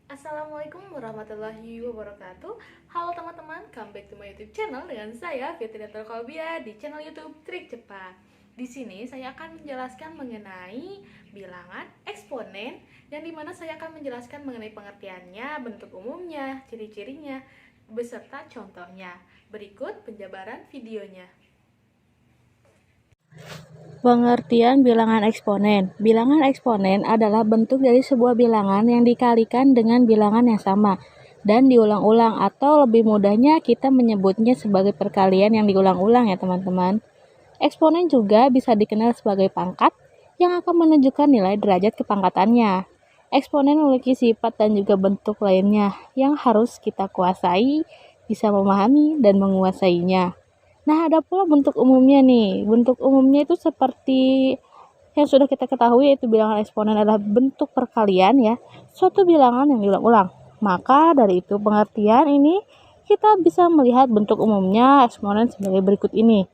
Assalamualaikum warahmatullahi wabarakatuh. Halo teman-teman, come back to my YouTube channel dengan saya Fitriatul Kolbia di channel YouTube Trik Cepat. Di sini saya akan menjelaskan mengenai bilangan eksponen, yang dimana saya akan menjelaskan mengenai pengertiannya, bentuk umumnya, ciri-cirinya, beserta contohnya. Berikut penjabaran videonya. Pengertian bilangan eksponen. Bilangan eksponen adalah bentuk dari sebuah bilangan yang dikalikan dengan bilangan yang sama dan diulang-ulang, atau lebih mudahnya kita menyebutnya sebagai perkalian yang diulang-ulang ya teman-teman. Eksponen juga bisa dikenal sebagai pangkat yang akan menunjukkan nilai derajat kepangkatannya. Eksponen memiliki sifat dan juga bentuk lainnya yang harus kita kuasai, bisa memahami dan menguasainya. Nah, ada pula bentuk umumnya nih. Bentuk umumnya itu seperti yang sudah kita ketahui, yaitu bilangan eksponen adalah bentuk perkalian ya, suatu bilangan yang diulang-ulang. Maka dari itu pengertian ini kita bisa melihat bentuk umumnya eksponen sebagai berikut ini.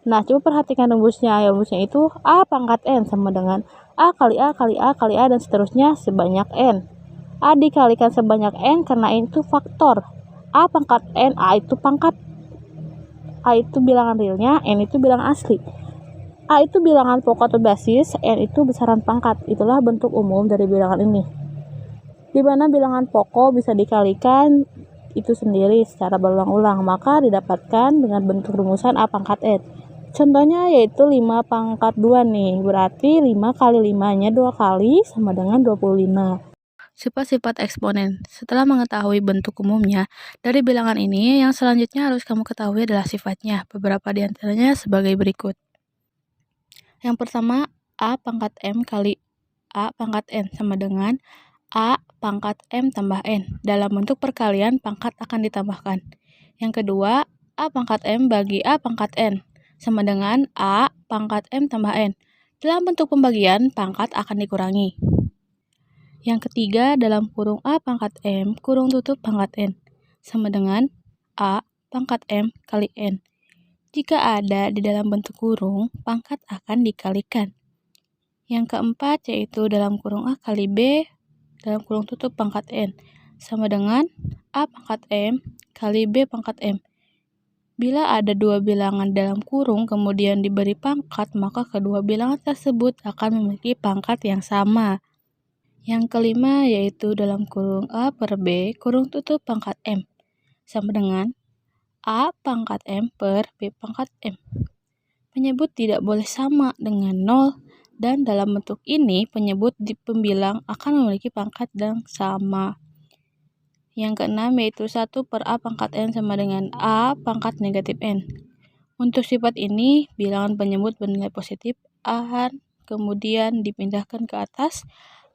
Nah, coba perhatikan rumusnya. Rumusnya itu A pangkat N sama dengan A kali A kali A kali A dan seterusnya sebanyak N. A dikalikan sebanyak N karena N itu faktor. A pangkat N, A itu pangkat, A itu bilangan realnya, N itu bilangan asli. A itu bilangan pokok atau basis, N itu besaran pangkat. Itulah bentuk umum dari bilangan ini. Di mana bilangan pokok bisa dikalikan itu sendiri secara berulang-ulang, maka didapatkan dengan bentuk rumusan A pangkat N. Contohnya yaitu 5 pangkat 2 nih, berarti 5 kali 5-nya 2 kali sama dengan 25. Sifat-sifat eksponen. Setelah mengetahui bentuk umumnya dari bilangan ini, yang selanjutnya harus kamu ketahui adalah sifatnya. Beberapa di antaranya sebagai berikut. Yang pertama, A pangkat M kali A pangkat N sama dengan A pangkat M tambah N. Dalam bentuk perkalian, pangkat akan ditambahkan. Yang kedua, A pangkat M bagi A pangkat N sama dengan A pangkat M tambah N. Dalam bentuk pembagian, pangkat akan dikurangi. Yang ketiga, dalam kurung A pangkat M kurung tutup pangkat N sama dengan A pangkat M kali N. Jika ada di dalam bentuk kurung, pangkat akan dikalikan. Yang keempat, yaitu dalam kurung A kali B dalam kurung tutup pangkat N sama dengan A pangkat M kali B pangkat M. Bila ada dua bilangan dalam kurung kemudian diberi pangkat, maka kedua bilangan tersebut akan memiliki pangkat yang sama. Yang kelima yaitu dalam kurung A per B kurung tutup pangkat M sama dengan A pangkat M per B pangkat M. Penyebut tidak boleh sama dengan 0, dan dalam bentuk ini penyebut di pembilang akan memiliki pangkat yang sama. Yang keenam yaitu 1 per A pangkat N sama dengan A pangkat negatif N. Untuk sifat ini, bilangan penyebut bernilai positif akan kemudian dipindahkan ke atas,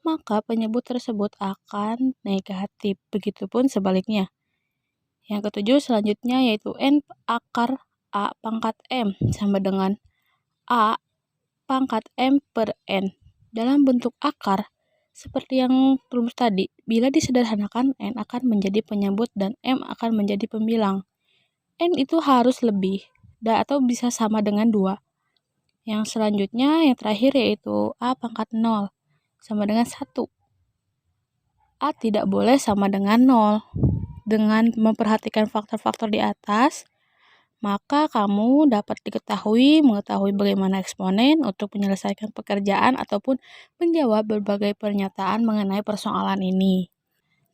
maka penyebut tersebut akan negatif. Begitupun sebaliknya. Yang ketujuh selanjutnya yaitu N akar A pangkat M sama dengan A pangkat M per N. Dalam bentuk akar, seperti yang rumus tadi, bila disederhanakan N akan menjadi penyebut dan M akan menjadi pembilang. N itu harus lebih, atau bisa sama dengan 2. Yang selanjutnya, yang terakhir yaitu A pangkat 0 sama dengan 1. A tidak boleh sama dengan 0. Dengan memperhatikan faktor-faktor di atas, maka kamu dapat mengetahui bagaimana eksponen untuk menyelesaikan pekerjaan ataupun menjawab berbagai pernyataan mengenai persoalan ini.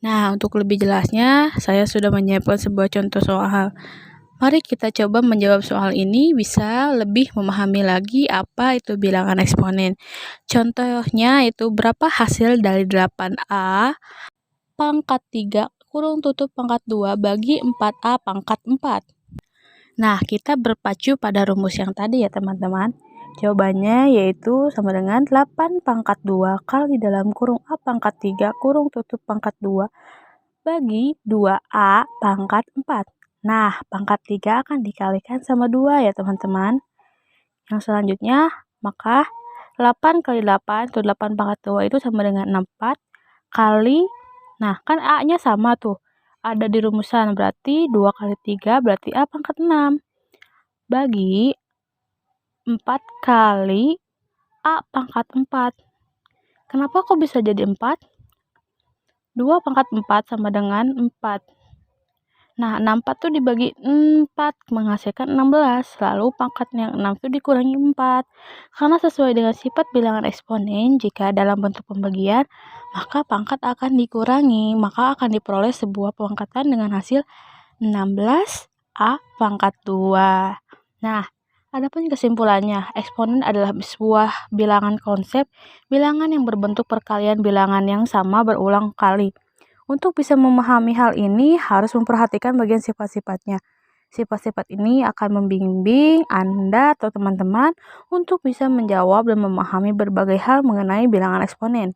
Nah, untuk lebih jelasnya, saya sudah menyiapkan sebuah contoh soal. Mari kita coba menjawab soal ini bisa lebih memahami lagi apa itu bilangan eksponen. Contohnya itu berapa hasil dari 8A pangkat 3 kurung tutup pangkat 2 bagi 4A pangkat 4. Nah, kita berpacu pada rumus yang tadi ya teman-teman. Jawabannya yaitu sama dengan 8 pangkat 2 kali dalam kurung A pangkat 3 kurung tutup pangkat 2 bagi 2A pangkat 4. Nah, pangkat 3 akan dikalikan sama 2 ya teman-teman. Yang selanjutnya, maka 8 kali 8 itu 8 pangkat 2 itu sama dengan 4 kali, nah kan A-nya sama tuh, ada di rumusan, berarti 2 kali 3 berarti A pangkat 6 bagi 4 kali A pangkat 4. Kenapa kok bisa jadi 4? 2 pangkat 4 sama dengan 4. Nah, 64 tuh dibagi 4 menghasilkan 16. Lalu pangkat yang 6 itu dikurangi 4. Karena sesuai dengan sifat bilangan eksponen, jika dalam bentuk pembagian, maka pangkat akan dikurangi. Maka akan diperoleh sebuah pangkatan dengan hasil 16A pangkat 2. Nah, adapun kesimpulannya, eksponen adalah sebuah bilangan konsep, bilangan yang berbentuk perkalian bilangan yang sama berulang kali. Untuk bisa memahami hal ini, harus memperhatikan bagian sifat-sifatnya. Sifat-sifat ini akan membimbing Anda atau teman-teman untuk bisa menjawab dan memahami berbagai hal mengenai bilangan eksponen.